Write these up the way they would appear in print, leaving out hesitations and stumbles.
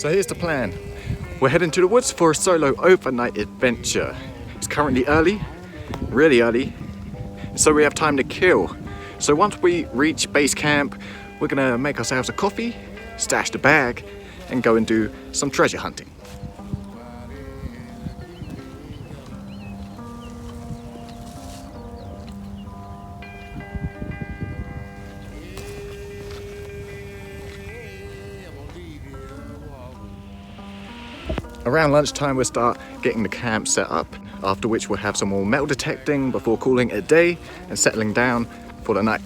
So here's the plan. We're heading to the woods for a solo overnight adventure. It's currently early, really early, so we have time to kill. So once we reach base camp, we're gonna make ourselves a coffee, stash the bag, and go and do some treasure hunting. Around lunchtime we'll start getting the camp set up, after which we'll have some more metal detecting before calling it a day and settling down for the night.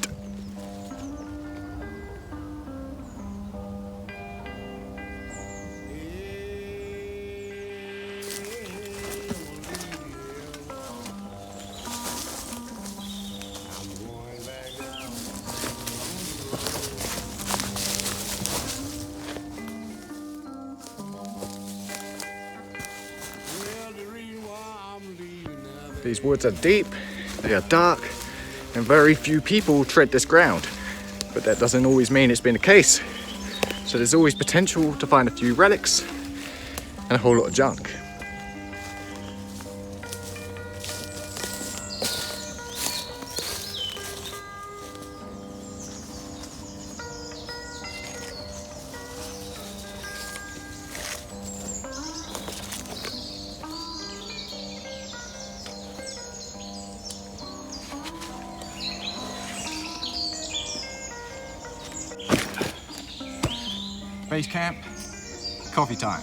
These woods are deep, they are dark, and very few people tread this ground. But that doesn't always mean it's been the case. So there's always potential to find a few relics and a whole lot of junk. Base camp, coffee time.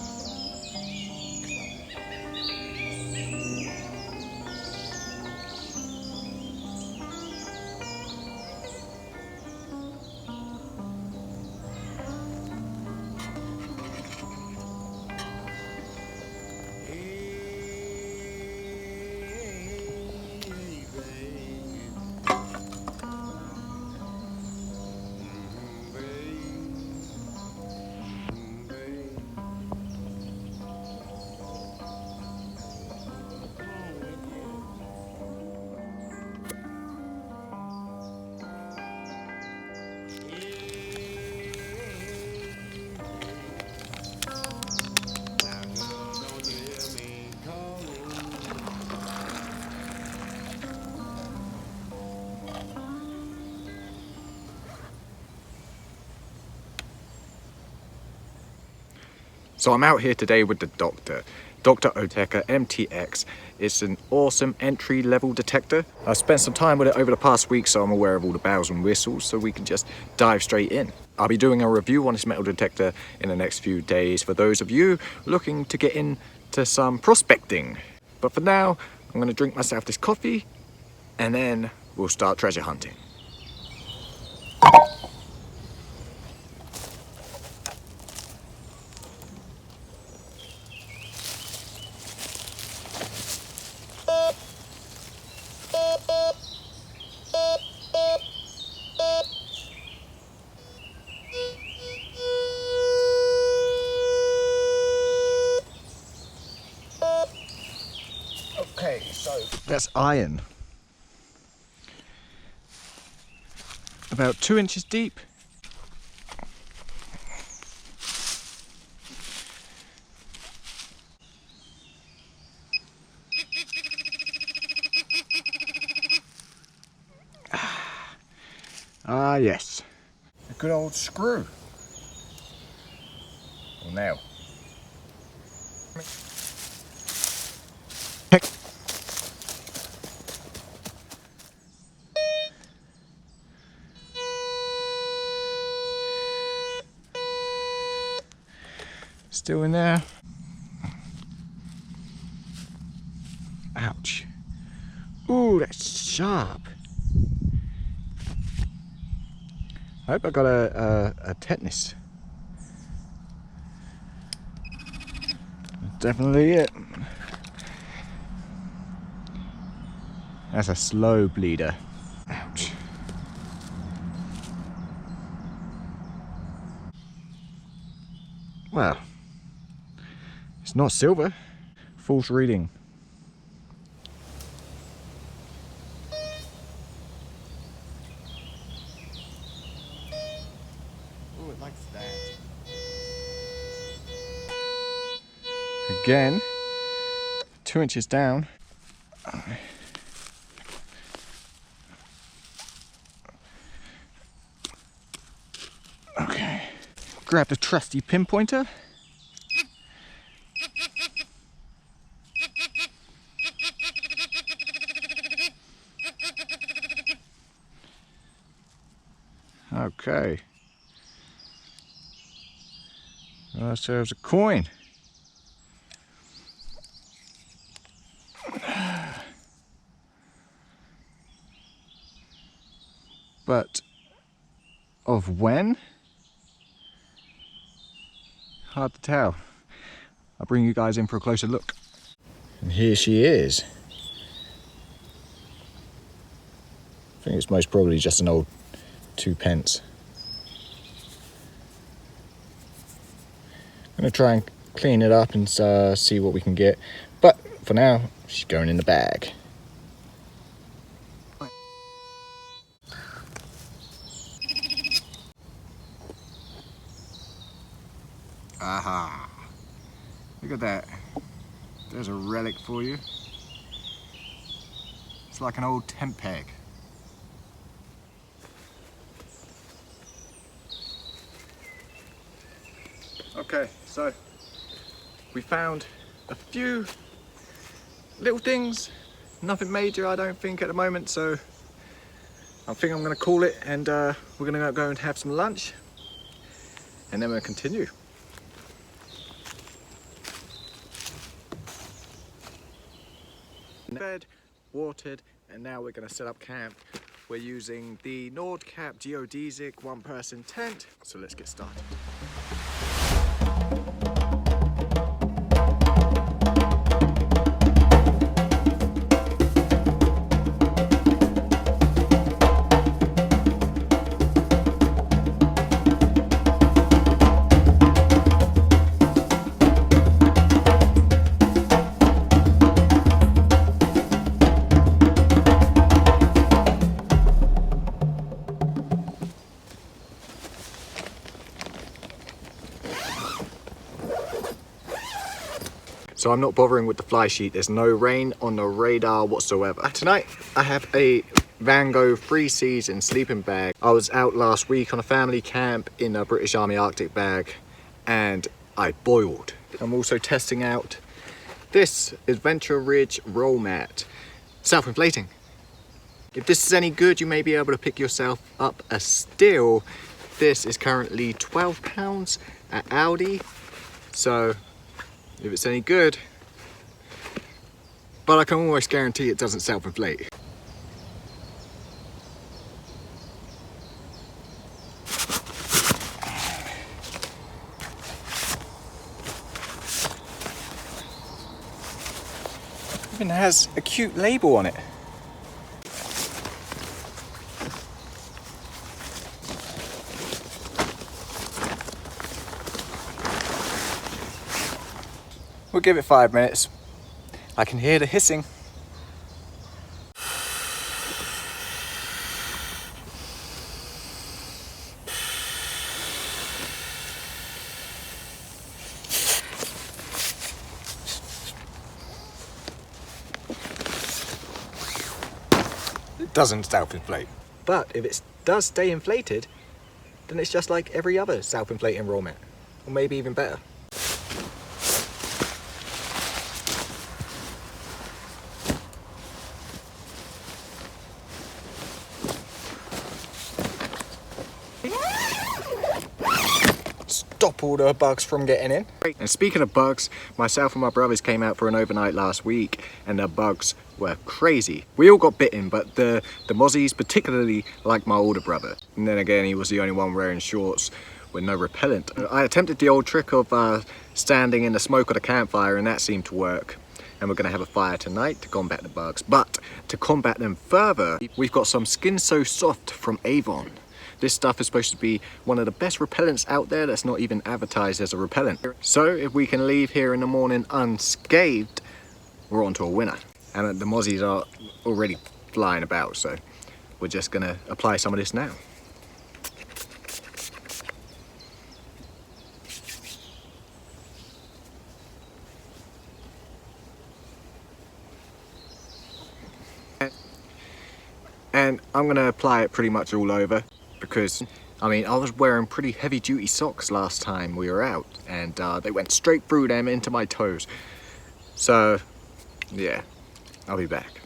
So I'm out here today with the Doctor, Dr. Otekor MT-X. It's an awesome entry-level detector. I've spent some time with it over the past week, so I'm aware of all the bells and whistles, so we can just dive straight in. I'll be doing a review on this metal detector in the next few days for those of you looking to get into some prospecting. But for now, I'm gonna drink myself this coffee, and then we'll start treasure hunting. Okay, so that's iron. About 2 inches deep. Ah, yes. A good old screw. Or nail. Still in there. Ouch. Ooh, that's sharp. I hope I got a tetanus. Definitely it. That's a slow bleeder. Ouch. Well, it's not silver. False reading. Oh, it likes that. again, 2 inches down. Okay, grab the trusty pinpointer. Okay. That serves a coin. But of when? Hard to tell. I'll bring you guys in for a closer look. And here she is. I think it's most probably just an old 2p. I'm going to try and clean it up and see what we can get. But for now, she's going in the bag. Aha! Look at that. There's a relic for you. It's like an old tent peg. Okay, so we found a few little things, nothing major I don't think at the moment, so I think I'm going to call it, and we're going to go and have some lunch and then we'll continue. Fed, watered, and now we're going to set up camp. We're using the Nordkapp geodesic 1-person tent, so let's get started. So I'm not bothering with the fly sheet. There's no rain on the radar whatsoever. Tonight I have a Van Gogh 3 season sleeping bag. I was out last week on a family camp in a British Army Arctic bag and I boiled. I'm also testing out this Adventure Ridge roll mat, self-inflating. If this is any good, you may be able to pick yourself up a steal. This is currently £12 at Aldi. So if it's any good, but I can almost guarantee it doesn't self-inflate. It even has a cute label on it. We'll give it 5 minutes. I can hear the hissing. It doesn't self-inflate. But if it does stay inflated, then it's just like every other self-inflating roll mat, or maybe even better. Stop all the bugs from getting in. And speaking of bugs, myself and my brothers came out for an overnight last week and the bugs were crazy. We all got bitten, but the mozzies particularly like my older brother. And then again, he was the only one wearing shorts with no repellent. I attempted the old trick of standing in the smoke of the campfire and that seemed to work. And we're gonna have a fire tonight to combat the bugs. But to combat them further, we've got some Skin So Soft from Avon. This stuff is supposed to be one of the best repellents out there that's not even advertised as a repellent. So if we can leave here in the morning unscathed, we're on to a winner. And the mozzies are already flying about, so we're just gonna apply some of this now. And I'm gonna apply it pretty much all over because, I mean, I was wearing pretty heavy duty socks last time we were out and they went straight through them into my toes. So, yeah, I'll be back.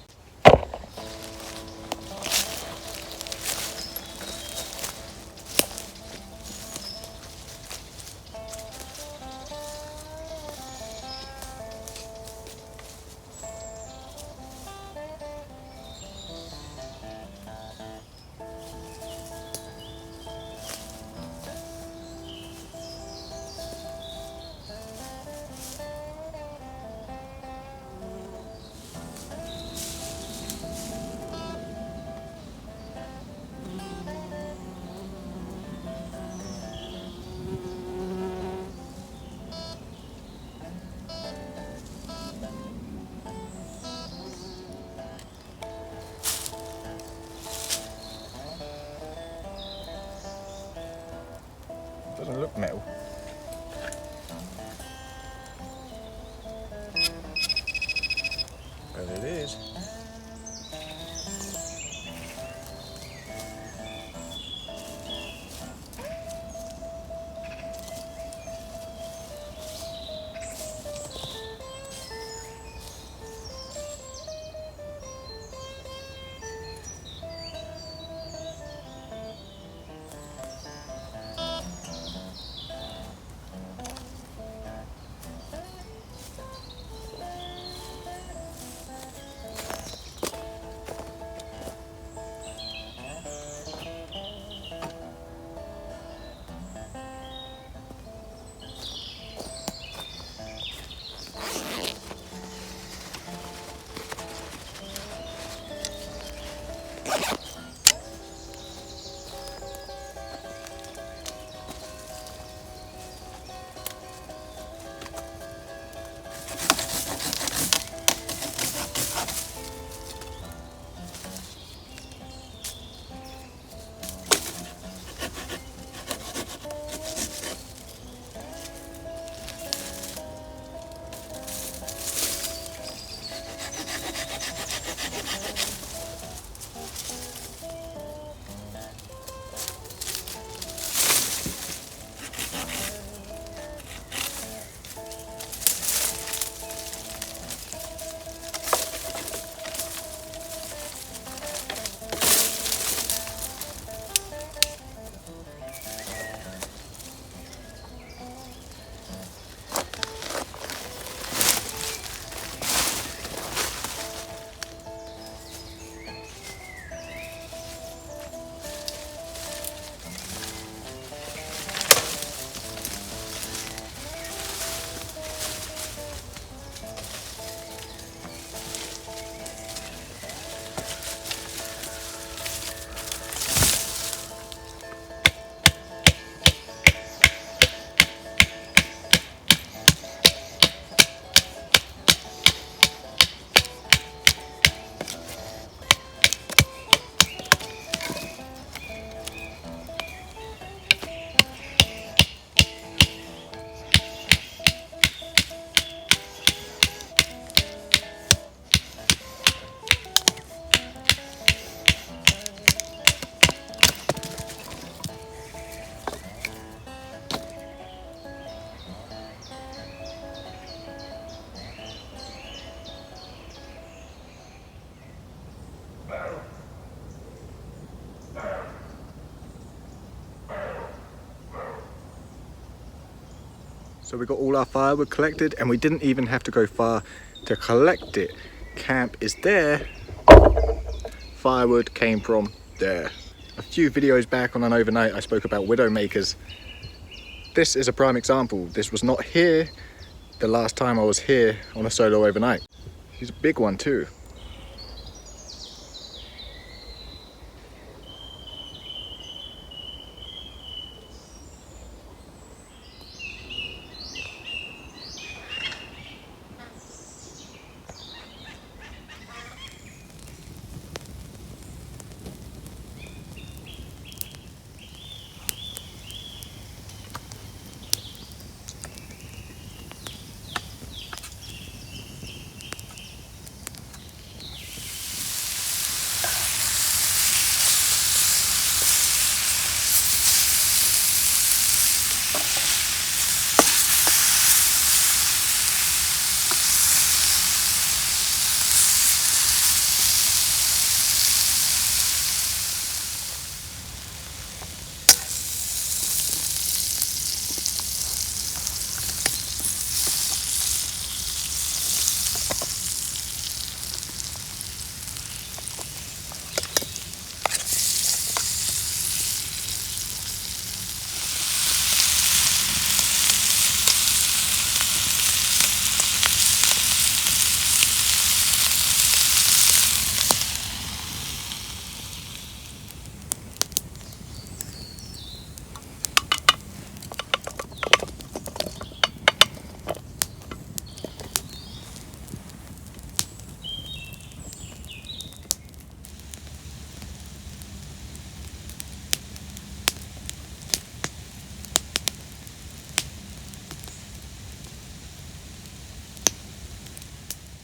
Doesn't look metal. But it is. So we got all our firewood collected and we didn't even have to go far to collect it. Camp is there. Firewood came from there. A few videos back on an overnight I spoke about widow makers. This is a prime example. This was not here the last time I was here on a solo overnight. She's a big one too.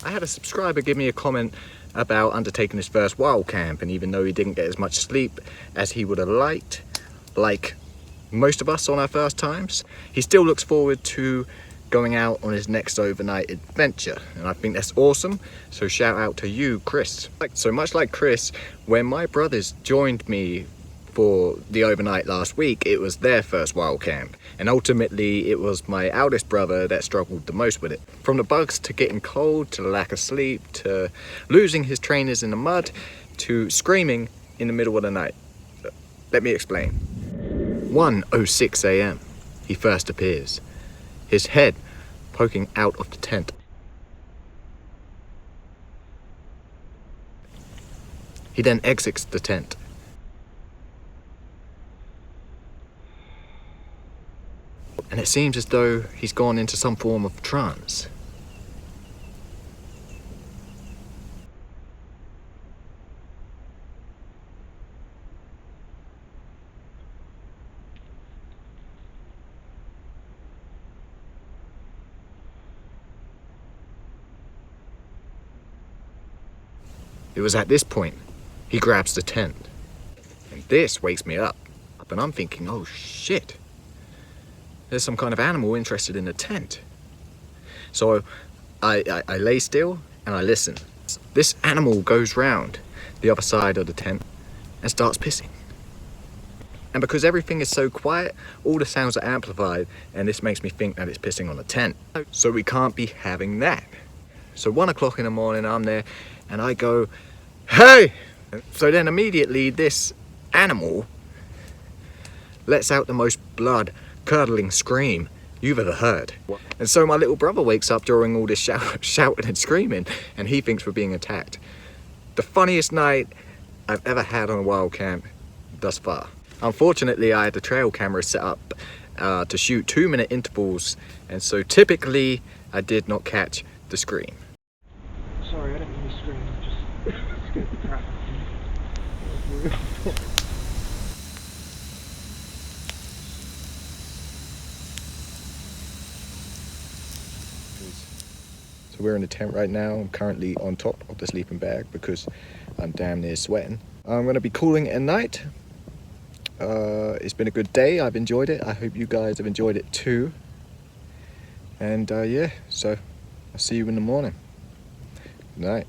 I had a subscriber give me a comment about undertaking his first wild camp, and even though he didn't get as much sleep as he would have liked, like most of us on our first times, he still looks forward to going out on his next overnight adventure, and I think that's awesome. So shout out to you, Chris. So much like Chris, when my brothers joined me for the overnight last week, it was their first wild camp, and ultimately it was my eldest brother that struggled the most with it. From the bugs to getting cold, to the lack of sleep, to losing his trainers in the mud, to screaming in the middle of the night. Let me explain. 1:06 a.m. he first appears, his head poking out of the tent. He then exits the tent. And it seems as though he's gone into some form of trance. It was at this point he grabs the tent. And this wakes me up. And I'm thinking, oh shit. There's some kind of animal interested in the tent. So I lay still and I listen. This animal goes round the other side of the tent and starts pissing. And because everything is so quiet, all the sounds are amplified, and this makes me think that it's pissing on the tent. So we can't be having that. So 1 o'clock in the morning, I'm there and I go, hey! So then immediately this animal lets out the most blood-curdling scream you've ever heard. And so my little brother wakes up during all this shouting and screaming, and he thinks we're being attacked. The funniest night I've ever had on a wild camp thus far. Unfortunately, I had the trail camera set up to shoot 2-minute intervals, and so typically I did not catch the scream. Sorry, I didn't mean to scream, I just scared the crap out of me. So we're in the tent right now. I'm currently on top of the sleeping bag because I'm damn near sweating. I'm going to be cooling at night. It's been a good day. I've enjoyed it. I hope you guys have enjoyed it too. And yeah, so I'll see you in the morning. Good night.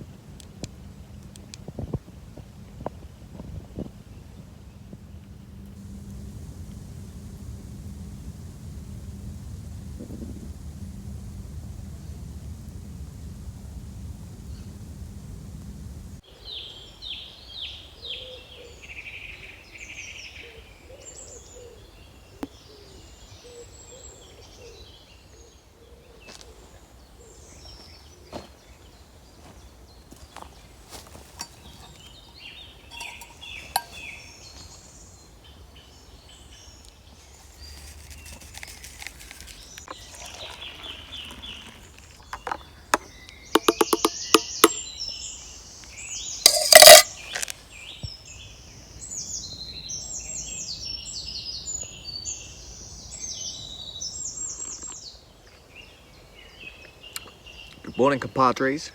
Good morning, compadres.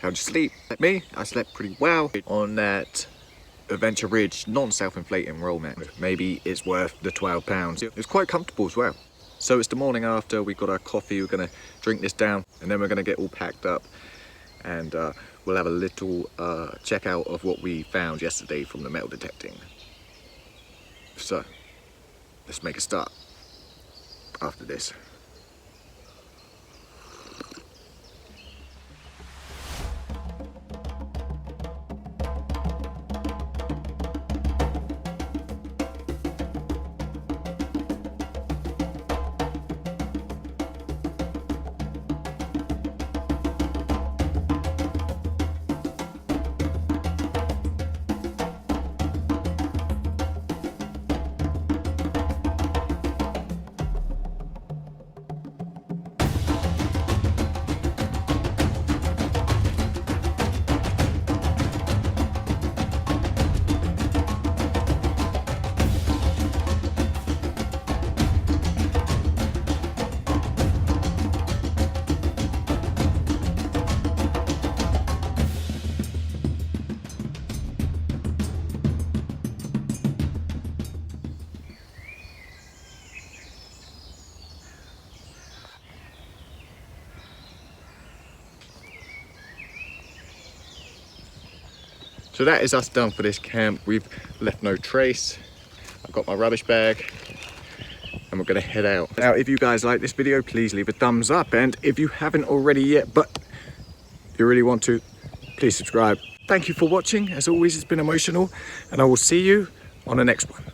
How'd you sleep? Like me, I slept pretty well on that Adventure Ridge non-self-inflating roll mat. Maybe it's worth the £12. It was quite comfortable as well. So it's the morning after, we got our coffee, we're gonna drink this down, and then we're gonna get all packed up, and we'll have a little check out of what we found yesterday from the metal detecting. So, let's make a start after this. So that is us done for this camp. We've left no trace. I've got my rubbish bag and we're gonna head out. Now, if you guys like this video, please leave a thumbs up. And if you haven't already yet, but you really want to, please subscribe. Thank you for watching. As always, it's been emotional and I will see you on the next one.